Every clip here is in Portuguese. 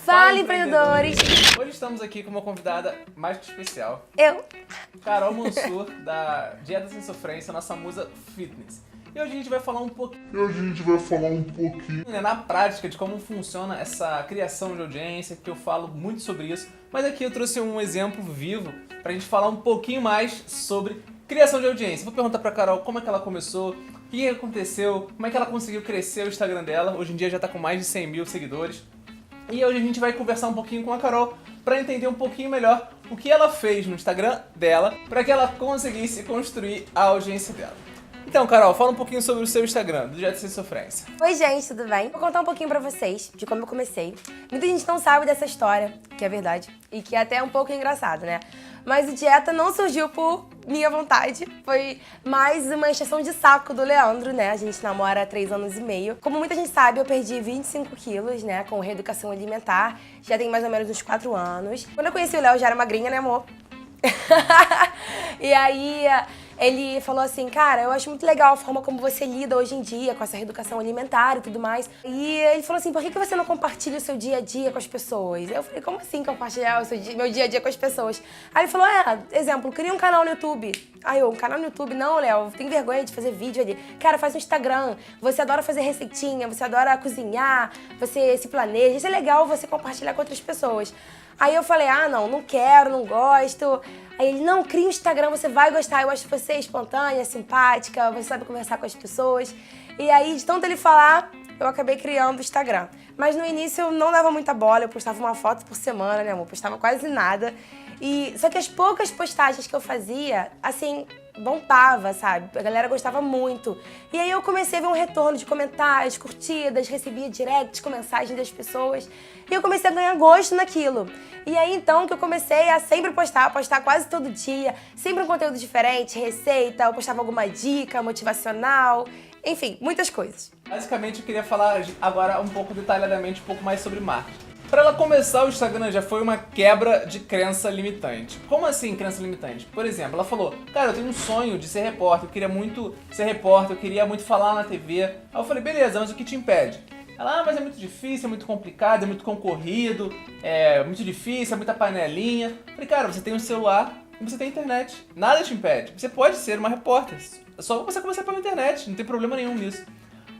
Fala, empreendedores! Hoje estamos aqui com uma convidada mais que especial. Eu. Carol Mansur, da Dieta Sem Sofrência, nossa musa fitness. E hoje a gente vai falar um pouquinho, né, na prática de como funciona essa criação de audiência, que eu falo muito sobre isso. Mas aqui eu trouxe um exemplo vivo pra gente falar um pouquinho mais sobre criação de audiência. Vou perguntar pra Carol como é que ela começou, o que aconteceu, como é que ela conseguiu crescer o Instagram dela. Hoje em dia já tá com mais de 100 mil seguidores. E hoje a gente vai conversar um pouquinho com a Carol para entender um pouquinho melhor o que ela fez no Instagram dela para que ela conseguisse construir a audiência dela. Então, Carol, fala um pouquinho sobre o seu Instagram, do Dieta Sem Sofrência. Oi, gente, tudo bem? Vou contar um pouquinho pra vocês de como eu comecei. Muita gente não sabe dessa história, que é verdade, e que é até um pouco engraçado, né? Mas o Dieta não surgiu por minha vontade, foi mais uma encheção de saco do Leandro, né? A gente namora há 3 anos e meio. Como muita gente sabe, eu perdi 25 quilos, né, com reeducação alimentar. Já tem mais ou menos uns 4 anos. Quando eu conheci o Léo, eu já era magrinha, né, amor? E aí, ele falou assim, cara, eu acho muito legal a forma como você lida hoje em dia com essa reeducação alimentar e tudo mais. E ele falou assim, por que você não compartilha o seu dia a dia com as pessoas? Eu falei, como assim compartilhar meu dia a dia com as pessoas? Aí ele falou, exemplo, cria um canal no YouTube. Aí eu, um canal no YouTube? Não, Léo, tem vergonha de fazer vídeo ali. Cara, faz um Instagram. Você adora fazer receitinha, você adora cozinhar, você se planeja. Isso é legal você compartilhar com outras pessoas. Aí eu falei, não quero, não gosto. Aí ele, não, cria um Instagram, você vai gostar. Eu acho você espontânea, simpática, você sabe conversar com as pessoas. E aí, de tanto ele falar, eu acabei criando o Instagram. Mas no início eu não dava muita bola, eu postava uma foto por semana, né, amor? Postava quase nada. Só que as poucas postagens que eu fazia, assim, bombava, sabe? A galera gostava muito. E aí eu comecei a ver um retorno de comentários, curtidas, recebia directs com mensagens das pessoas. E eu comecei a ganhar gosto naquilo. E aí então que eu comecei a sempre postar quase todo dia, sempre um conteúdo diferente, receita, eu postava alguma dica motivacional, enfim, muitas coisas. Basicamente, eu queria falar agora um pouco detalhadamente, um pouco mais sobre marketing. Para ela começar o Instagram já foi uma quebra de crença limitante. Como assim crença limitante? Por exemplo, ela falou, cara, eu tenho um sonho de ser repórter, eu queria muito ser repórter, eu queria muito falar na TV. Aí eu falei, beleza, mas o que te impede? Ela, mas é muito difícil, é muito complicado, é muito concorrido, é muito difícil, é muita panelinha. Eu falei, cara, você tem um celular e você tem internet, nada te impede. Você pode ser uma repórter, é só você começar pela internet, não tem problema nenhum nisso.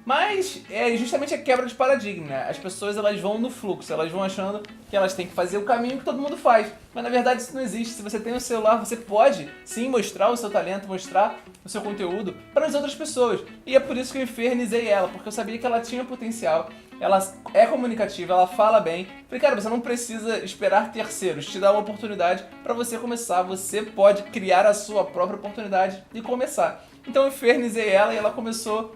Mas é justamente a quebra de paradigma, né? As pessoas elas vão no fluxo, elas vão achando que elas têm que fazer o caminho que todo mundo faz. Mas na verdade isso não existe. Se você tem um celular, você pode sim mostrar o seu talento, mostrar o seu conteúdo para as outras pessoas. E é por isso que eu infernizei ela, porque eu sabia que ela tinha potencial, ela é comunicativa, ela fala bem. Falei, cara, você não precisa esperar terceiros te dar uma oportunidade para você começar. Você pode criar a sua própria oportunidade e começar. Então eu infernizei ela e ela começou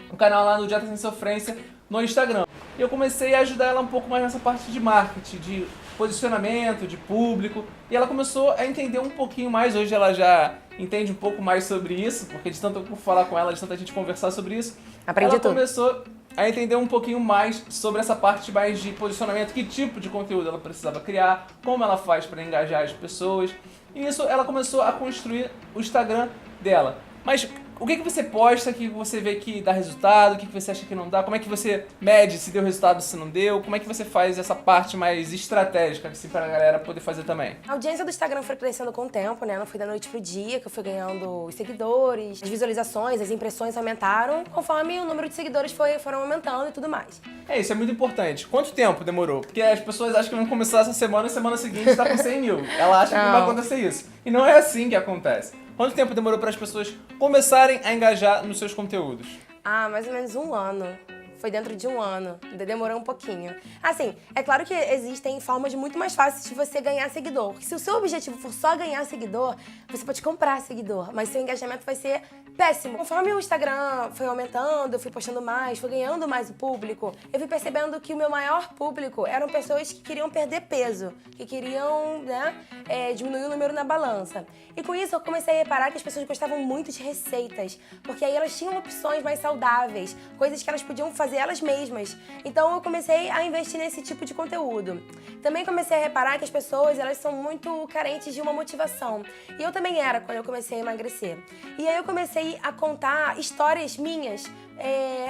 um canal lá no Dieta Sem Sofrência no Instagram. E eu comecei a ajudar ela um pouco mais nessa parte de marketing, de posicionamento, de público. E ela começou a entender um pouquinho mais. Hoje ela já entende um pouco mais sobre isso, porque de tanto eu falar com ela, de tanta gente conversar sobre isso, ela começou a entender um pouquinho mais sobre essa parte mais de posicionamento, que tipo de conteúdo ela precisava criar, como ela faz para engajar as pessoas. E isso ela começou a construir o Instagram dela. Mas o que você posta que você vê que dá resultado, o que você acha que não dá? Como é que você mede se deu resultado, se não deu? Como é que você faz essa parte mais estratégica assim, para a galera poder fazer também? A audiência do Instagram foi crescendo com o tempo, né? Não foi da noite pro dia que eu fui ganhando os seguidores, as visualizações, as impressões aumentaram conforme o número de seguidores foram aumentando e tudo mais. É, isso é muito importante. Quanto tempo demorou? Porque as pessoas acham que vão começar essa semana e semana seguinte tá com 100 mil. Ela acha que não vai acontecer isso. E não é assim que acontece. Quanto tempo demorou para as pessoas começarem a engajar nos seus conteúdos? Mais ou menos 1 ano. Foi dentro de 1 ano. Demorou um pouquinho. Assim, é claro que existem formas muito mais fáceis de você ganhar seguidor. Se o seu objetivo for só ganhar seguidor, você pode comprar seguidor, mas seu engajamento vai ser péssimo. Conforme o Instagram foi aumentando, eu fui postando mais, fui ganhando mais o público, eu fui percebendo que o meu maior público eram pessoas que queriam perder peso, que queriam, diminuir o número na balança. E com isso eu comecei a reparar que as pessoas gostavam muito de receitas, porque aí elas tinham opções mais saudáveis, coisas que elas podiam fazer elas mesmas. Então eu comecei a investir nesse tipo de conteúdo. Também comecei a reparar que as pessoas, elas são muito carentes de uma motivação. E eu também era quando eu comecei a emagrecer. E aí eu comecei a contar histórias minhas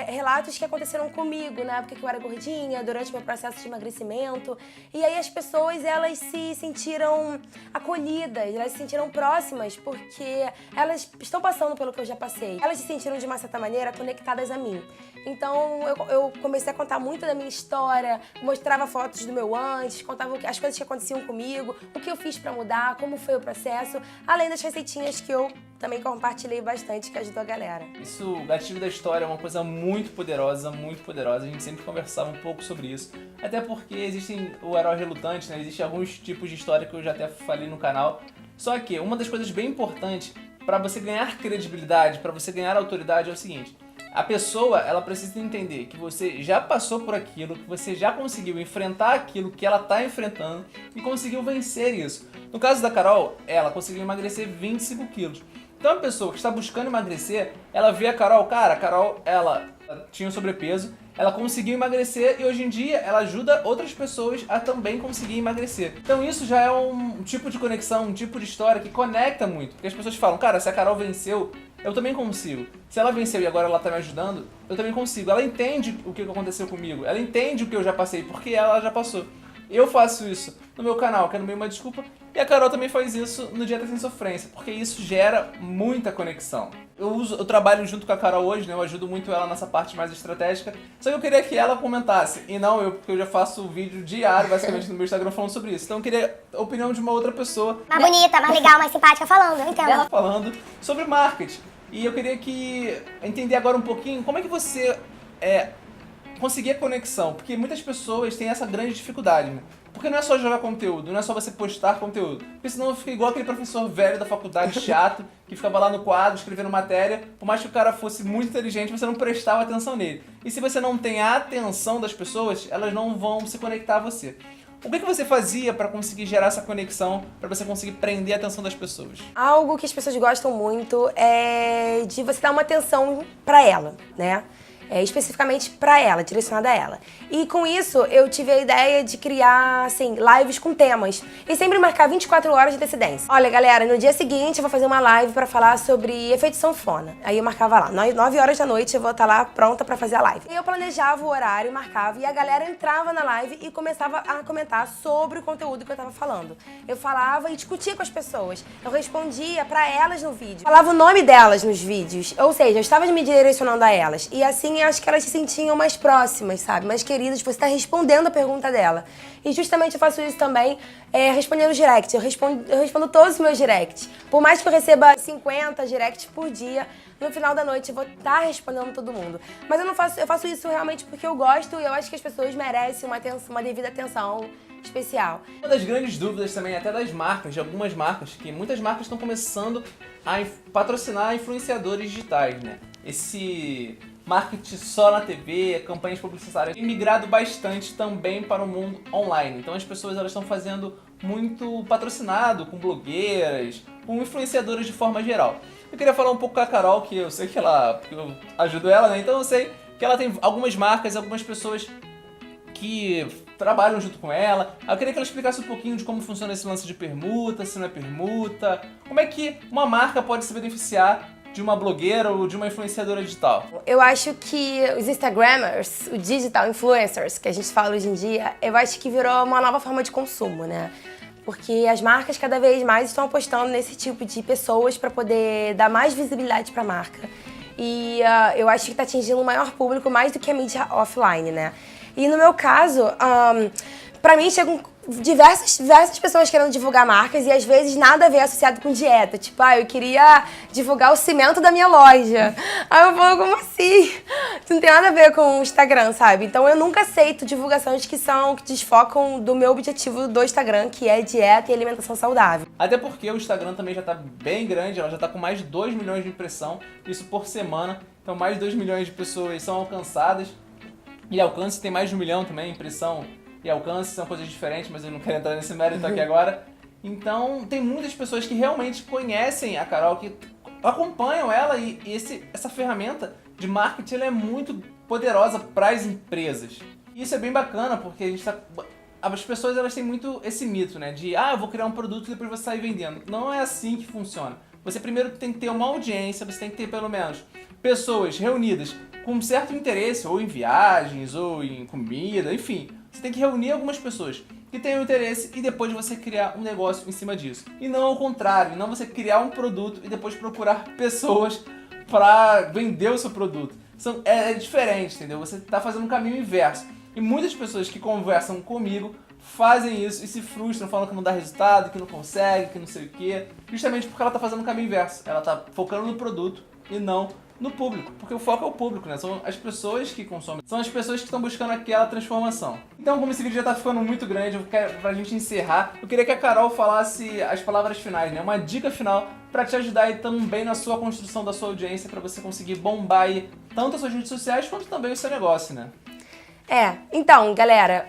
relatos que aconteceram comigo na época que eu era gordinha, durante meu processo de emagrecimento. E aí as pessoas, elas se sentiram acolhidas, elas se sentiram próximas, porque elas estão passando pelo que eu já passei. Elas se sentiram, de uma certa maneira, conectadas a mim. Então eu comecei a contar muito da minha história, mostrava fotos do meu antes, contava as coisas que aconteciam comigo, o que eu fiz pra mudar, como foi o processo, além das receitinhas que eu também compartilhei bastante, que ajudou a galera. Isso, o gatilho da história é uma coisa muito poderosa, muito poderosa. A gente sempre conversava um pouco sobre isso. Até porque existem o herói relutante, né? Existem alguns tipos de história que eu já até falei no canal. Só que uma das coisas bem importantes para você ganhar credibilidade, para você ganhar autoridade é o seguinte: a pessoa, ela precisa entender que você já passou por aquilo, que você já conseguiu enfrentar aquilo que ela está enfrentando e conseguiu vencer isso. No caso da Carol, ela conseguiu emagrecer 25 quilos. Então a pessoa que está buscando emagrecer, ela vê a Carol, cara, a Carol, ela tinha um sobrepeso, ela conseguiu emagrecer e hoje em dia ela ajuda outras pessoas a também conseguir emagrecer. Então isso já é um tipo de conexão, um tipo de história que conecta muito. Porque as pessoas falam, cara, se a Carol venceu, eu também consigo. Se ela venceu e agora ela tá me ajudando, eu também consigo. Ela entende o que aconteceu comigo, ela entende o que eu já passei, porque ela já passou. Eu faço isso no meu canal, que é no meio uma desculpa, e a Carol também faz isso no Dieta Sem Sofrência, porque isso gera muita conexão. Eu trabalho junto com a Carol hoje, né? Eu ajudo muito ela nessa parte mais estratégica, só que eu queria que ela comentasse, e não eu, porque eu já faço vídeo diário, basicamente, no meu Instagram falando sobre isso. Então eu queria a opinião de uma outra pessoa. Mais bonita, mais legal, mais simpática falando, eu entendo. Falando sobre marketing. E eu queria entender agora um pouquinho como é que você conseguir a conexão, porque muitas pessoas têm essa grande dificuldade, né? Porque não é só jogar conteúdo, não é só você postar conteúdo. Porque senão fica igual aquele professor velho da faculdade, chato, que ficava lá no quadro escrevendo matéria, por mais que o cara fosse muito inteligente, você não prestava atenção nele. E se você não tem a atenção das pessoas, elas não vão se conectar a você. O que você fazia para conseguir gerar essa conexão, para você conseguir prender a atenção das pessoas? Algo que as pessoas gostam muito é de você dar uma atenção pra ela, né? Especificamente pra ela, direcionada a ela. E com isso, eu tive a ideia de criar, assim, lives com temas. E sempre marcar 24 horas de antecedência. Olha, galera, no dia seguinte eu vou fazer uma live pra falar sobre efeito sanfona. Aí eu marcava lá, 9 horas da noite eu vou estar lá pronta pra fazer a live. E eu planejava o horário, marcava, e a galera entrava na live e começava a comentar sobre o conteúdo que eu tava falando. Eu falava e discutia com as pessoas. Eu respondia pra elas no vídeo. Falava o nome delas nos vídeos. Ou seja, eu estava me direcionando a elas. E assim, eu acho que elas se sentiam mais próximas, sabe? Mais queridas, você tá respondendo a pergunta dela. E justamente eu faço isso também respondendo direct. Eu respondo todos os meus directs. Por mais que eu receba 50 directs por dia, no final da noite eu vou estar respondendo todo mundo. Mas eu faço isso realmente porque eu gosto e eu acho que as pessoas merecem uma devida atenção especial. Uma das grandes dúvidas também, até das marcas, de algumas marcas, que muitas marcas estão começando a patrocinar influenciadores digitais, né? Esse marketing só na TV, campanhas publicitárias, tem migrado bastante também para o mundo online. Então as pessoas elas estão fazendo muito patrocinado com blogueiras, com influenciadoras de forma geral. Eu queria falar um pouco com a Carol, que eu sei que porque eu ajudo ela, né? Então eu sei que ela tem algumas marcas, algumas pessoas que trabalham junto com ela. Eu queria que ela explicasse um pouquinho de como funciona esse lance de permuta, se não é permuta, como é que uma marca pode se beneficiar de uma blogueira ou de uma influenciadora digital. Eu acho que os Instagrammers, os digital influencers, que a gente fala hoje em dia, eu acho que virou uma nova forma de consumo, né? Porque as marcas cada vez mais estão apostando nesse tipo de pessoas para poder dar mais visibilidade para a marca. E eu acho que está atingindo um maior público mais do que a mídia offline, né? E no meu caso, pra mim chegam diversas pessoas querendo divulgar marcas e às vezes nada a ver associado com dieta. Tipo, eu queria divulgar o cimento da minha loja. Aí eu falo, como assim? Isso não tem nada a ver com o Instagram, sabe? Então eu nunca aceito divulgações que desfocam do meu objetivo do Instagram, que é dieta e alimentação saudável. Até porque o Instagram também já tá bem grande, ela já tá com mais de 2 milhões de impressão, isso por semana. Então mais de 2 milhões de pessoas são alcançadas. E alcance tem mais de 1 milhão também, impressão e alcance são coisas diferentes, mas eu não quero entrar nesse mérito aqui agora. Então tem muitas pessoas que realmente conhecem a Carol, que acompanham ela e essa ferramenta de marketing ela é muito poderosa para as empresas. E isso é bem bacana porque as pessoas elas têm muito esse mito, né, de eu vou criar um produto e depois vou sair vendendo. Não é assim que funciona. Você primeiro tem que ter uma audiência, você tem que ter pelo menos pessoas reunidas com certo interesse, ou em viagens, ou em comida, enfim. Você tem que reunir algumas pessoas que tenham interesse e depois você criar um negócio em cima disso. E não ao contrário, não você criar um produto e depois procurar pessoas para vender o seu produto. É diferente, entendeu? Você está fazendo um caminho inverso. E muitas pessoas que conversam comigo fazem isso e se frustram, falam que não dá resultado, que não consegue, que não sei o quê. Justamente porque ela está fazendo o caminho inverso. Ela está focando no produto e não no público, porque o foco é o público, né? São as pessoas que consomem, são as pessoas que estão buscando aquela transformação. Então, como esse vídeo já tá ficando muito grande, pra gente encerrar, eu queria que a Carol falasse as palavras finais, né? Uma dica final pra te ajudar aí também na sua construção da sua audiência, pra você conseguir bombar aí tanto as suas redes sociais quanto também o seu negócio, né? Então, galera,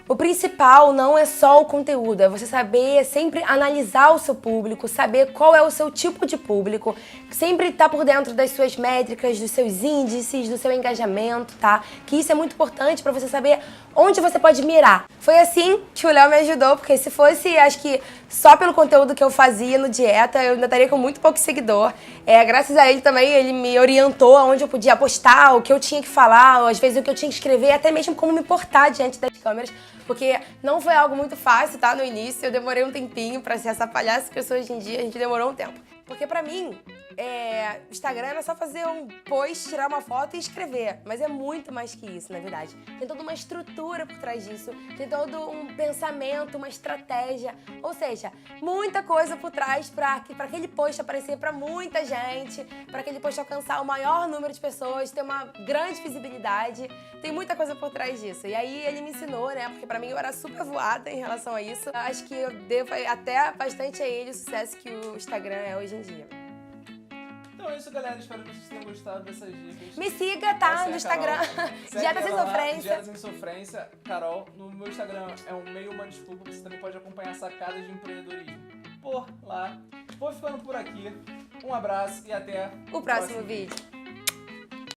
o principal não é só o conteúdo, é você saber sempre analisar o seu público, saber qual é o seu tipo de público, sempre estar por dentro das suas métricas, dos seus índices, do seu engajamento, tá? Que isso é muito importante pra você saber onde você pode mirar. Foi assim que o Léo me ajudou, porque se fosse, acho que só pelo conteúdo que eu fazia no Dieta, eu ainda estaria com muito pouco seguidor. Graças a ele também, ele me orientou aonde eu podia postar, o que eu tinha que falar, às vezes o que eu tinha que escrever, até mesmo como me portar diante das câmeras, porque não foi algo muito fácil, tá? No início, eu demorei um tempinho pra ser essa palhaça que eu sou hoje em dia, a gente demorou um tempo. Porque pra mim, Instagram era só fazer um post, tirar uma foto e escrever. Mas é muito mais que isso, na verdade. Tem toda uma estrutura por trás disso, tem todo um pensamento, uma estratégia. Ou seja, muita coisa por trás pra aquele post aparecer pra muita gente, pra aquele post alcançar o maior número de pessoas, ter uma grande visibilidade. Tem muita coisa por trás disso. E aí ele me ensinou, né? Porque pra mim eu era super voada em relação a isso. Acho que eu devo até bastante a ele o sucesso que o Instagram é hoje em dia. Então é isso, galera. Espero que vocês tenham gostado dessas dicas. Me siga, tá? No Instagram. Dieta Sem Sofrência. Dieta Sem Sofrência, Carol. No meu Instagram é um meio uma desculpa. Você também pode acompanhar sacadas de empreendedorismo por lá. Vou ficando por aqui. Um abraço e até o próximo vídeo.